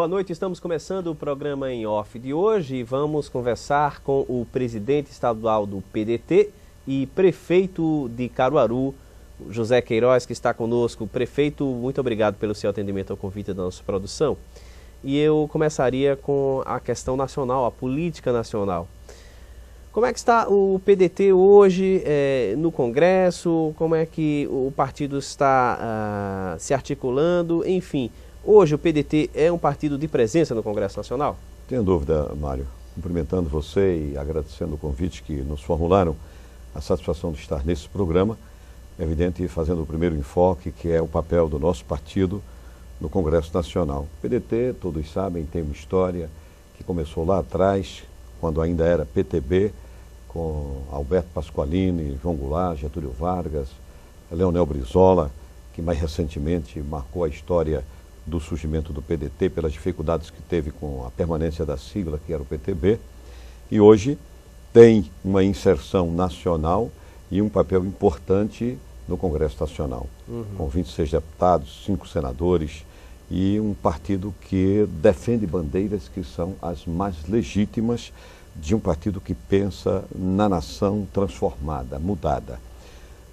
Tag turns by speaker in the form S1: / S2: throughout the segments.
S1: boa noite. Estamos começando o programa em off de hoje e vamos conversar com o presidente estadual do PDT e prefeito de Caruaru, José Queiroz, que está conosco. Prefeito, muito obrigado pelo seu atendimento ao convite da nossa produção. E eu começaria com a questão nacional, a política nacional. Como é que está o PDT hoje no Congresso? Como é que o partido está se articulando? Enfim, hoje o PDT é um partido de presença no Congresso Nacional?
S2: Tenho dúvida, Mário. Cumprimentando você e agradecendo o convite que nos formularam, a satisfação de estar nesse programa, é evidente, fazendo o primeiro enfoque, que é o papel do nosso partido no Congresso Nacional. O PDT, todos sabem, tem uma história que começou lá atrás, quando ainda era PTB, com Alberto Pasqualini, João Goulart, Getúlio Vargas, Leonel Brizola, que mais recentemente marcou a história do surgimento do PDT pelas dificuldades que teve com a permanência da sigla, que era o PTB, e hoje tem uma inserção nacional e um papel importante no Congresso Nacional, com 26 deputados, 5 senadores e um partido que defende bandeiras que são as mais legítimas de um partido que pensa na nação transformada, mudada.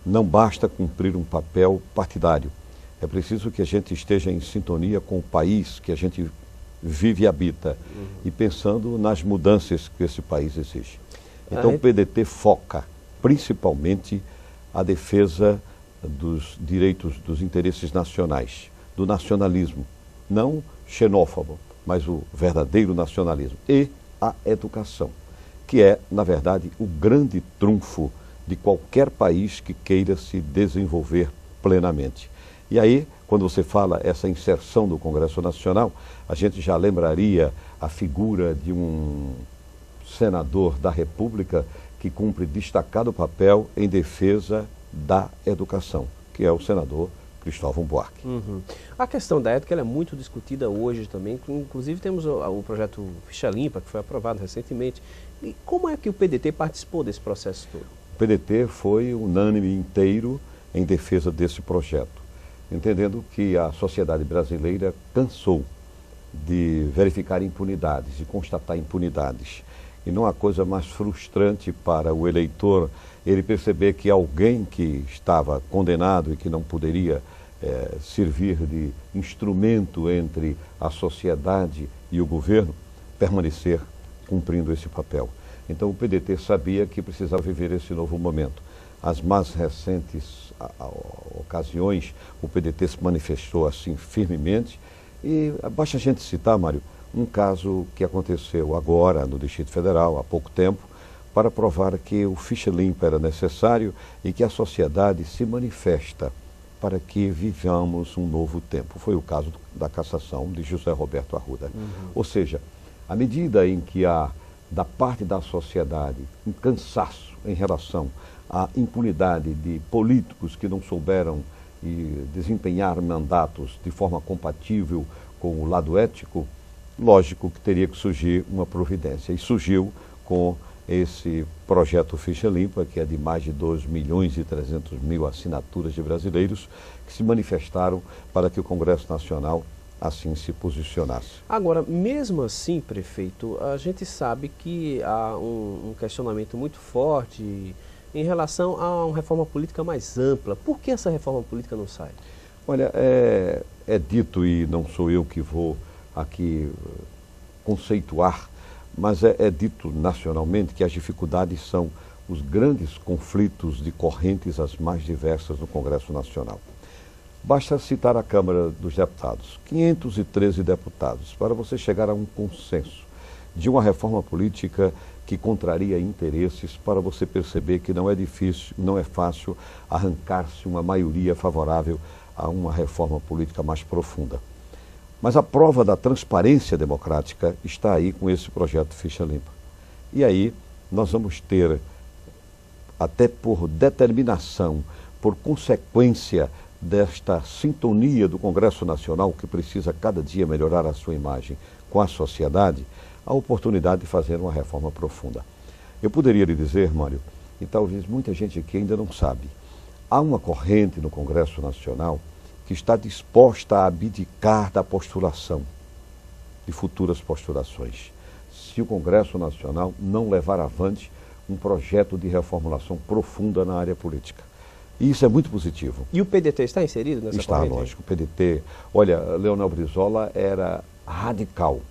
S2: Não basta cumprir um papel partidário. É preciso que a gente esteja em sintonia com o país que a gente vive e habita e pensando nas mudanças que esse país exige. Então o PDT foca principalmente a defesa dos direitos, dos interesses nacionais, do nacionalismo, não xenófobo, mas o verdadeiro nacionalismo e a educação, que é, na verdade, o grande trunfo de qualquer país que queira se desenvolver plenamente. E aí, quando você fala essa inserção do Congresso Nacional, a gente já lembraria a figura de um senador da República que cumpre destacado papel em defesa da educação, que é o senador Cristóvão Buarque.
S1: A questão da ética ela é muito discutida hoje também, inclusive temos o projeto Ficha Limpa, que foi aprovado recentemente. E como é que o PDT participou desse processo todo?
S2: O PDT foi unânime inteiro em defesa desse projeto, entendendo que a sociedade brasileira cansou de verificar impunidades, de constatar impunidades. E não há coisa mais frustrante para o eleitor ele perceber que alguém que estava condenado e que não poderia servir de instrumento entre a sociedade e o governo, permanecer cumprindo esse papel. Então o PDT sabia que precisava viver esse novo momento. As mais recentes ocasiões, o PDT se manifestou assim firmemente e basta a gente citar, Mário, um caso que aconteceu agora no Distrito Federal, há pouco tempo, para provar que o Ficha Limpa era necessário e que a sociedade se manifesta para que vivamos um novo tempo. Foi o caso da cassação de José Roberto Arruda. Ou seja, à medida em que há, da parte da sociedade, um cansaço em relação à impunidade de políticos que não souberam desempenhar mandatos de forma compatível com o lado ético, lógico que teria que surgir uma providência. E surgiu com esse projeto Ficha Limpa, que é de mais de 2.300.000 assinaturas de brasileiros que se manifestaram para que o Congresso Nacional assim se posicionasse.
S1: Agora, mesmo assim, prefeito, a gente sabe que há um questionamento muito forte em relação a uma reforma política mais ampla. Por que essa reforma política não sai?
S2: Olha, é dito, e não sou eu que vou aqui conceituar, mas é dito nacionalmente que as dificuldades são os grandes conflitos de correntes as mais diversas no Congresso Nacional. Basta citar a Câmara dos Deputados, 513 deputados, para você chegar a um consenso de uma reforma política que contraria interesses, para você perceber que não é difícil, não é fácil arrancar-se uma maioria favorável a uma reforma política mais profunda. Mas a prova da transparência democrática está aí com esse projeto Ficha Limpa. E aí nós vamos ter, até por determinação, por consequência desta sintonia do Congresso Nacional, que precisa cada dia melhorar a sua imagem com a sociedade, a oportunidade de fazer uma reforma profunda. Eu poderia lhe dizer, Mário, e talvez muita gente aqui ainda não sabe, há uma corrente no Congresso Nacional que está disposta a abdicar da postulação. de futuras postulações, se o Congresso Nacional não levar avante um projeto de reformulação profunda na área política. E isso é muito positivo.
S1: E o PDT está inserido nessa corrente?
S2: Está, lógico. O PDT... Olha, Leonel Brizola era radical.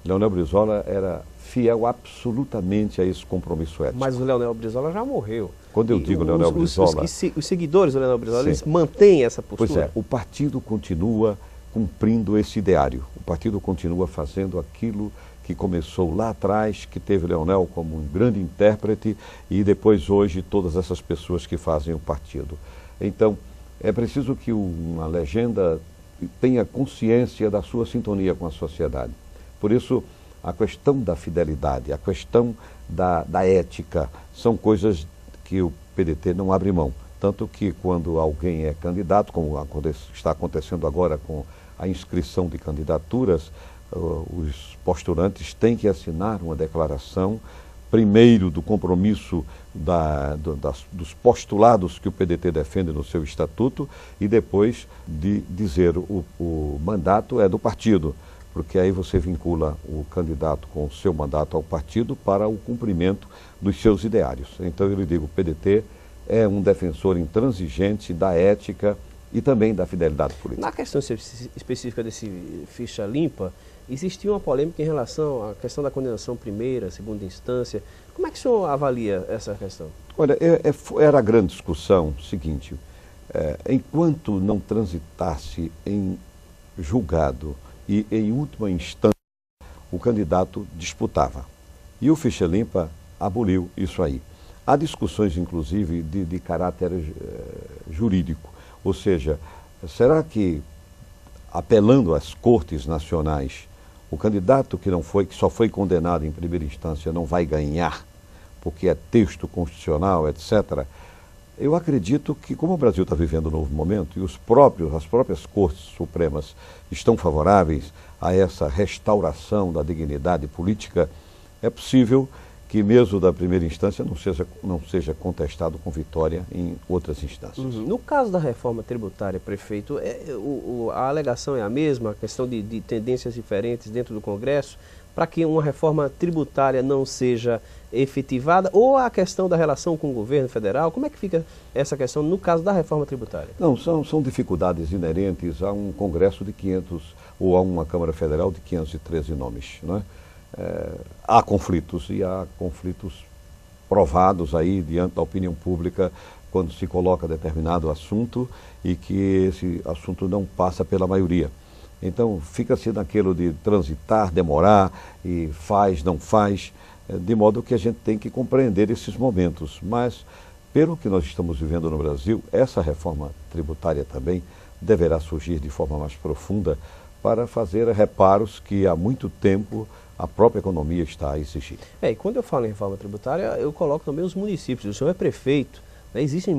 S2: Leonel Brizola era fiel absolutamente a esse compromisso ético.
S1: Mas o Leonel Brizola já morreu.
S2: Quando eu digo Leonel Brizola...
S1: Os seguidores do Leonel Brizola, eles mantêm essa postura?
S2: Pois é, o partido continua cumprindo esse ideário. O partido continua fazendo aquilo que começou lá atrás, que teve Leonel como um grande intérprete e depois hoje todas essas pessoas que fazem o partido. Então, é preciso que uma legenda tenha consciência da sua sintonia com a sociedade. Por isso, a questão da fidelidade, a questão da ética, são coisas que o PDT não abre mão. Tanto que quando alguém é candidato, como está acontecendo agora com a inscrição de candidaturas, os postulantes têm que assinar uma declaração, primeiro do compromisso dos postulados que o PDT defende no seu estatuto e depois de dizer o mandato é do partido, porque aí você vincula o candidato com o seu mandato ao partido para o cumprimento dos seus ideários. Então eu lhe digo, o PDT é um defensor intransigente da ética e também da fidelidade política.
S1: Na questão específica desse ficha limpa, existia uma polêmica em relação à questão da condenação primeira, segunda instância. Como é que o senhor avalia essa questão?
S2: Olha, era a grande discussão seguinte, enquanto não transitasse em julgado e em última instância, o candidato disputava. E o ficha limpa aboliu isso aí. Há discussões, inclusive, de caráter jurídico. Ou seja, será que, apelando às cortes nacionais, o candidato que só foi condenado em primeira instância não vai ganhar, porque é texto constitucional, etc. Eu acredito que, como o Brasil está vivendo um novo momento e as próprias cortes supremas estão favoráveis a essa restauração da dignidade política, é possível que mesmo da primeira instância não seja contestado com vitória em outras instâncias.
S1: No caso da reforma tributária, prefeito, a alegação é a mesma, a questão de tendências diferentes dentro do Congresso, para que uma reforma tributária não seja efetivada, ou a questão da relação com o governo federal? Como é que fica essa questão no caso da reforma tributária?
S2: Não, são dificuldades inerentes a um Congresso de 500, ou a uma Câmara Federal de 513 nomes, não é? Há conflitos, e há conflitos provados aí diante da opinião pública quando se coloca determinado assunto e que esse assunto não passa pela maioria. Então fica-se naquilo de transitar, demorar e faz, não faz, de modo que a gente tem que compreender esses momentos. Mas, pelo que nós estamos vivendo no Brasil, essa reforma tributária também deverá surgir de forma mais profunda para fazer reparos que há muito tempo a própria economia está a exigir.
S1: E quando eu falo em reforma tributária, eu coloco também os municípios. O senhor é prefeito, né? Existem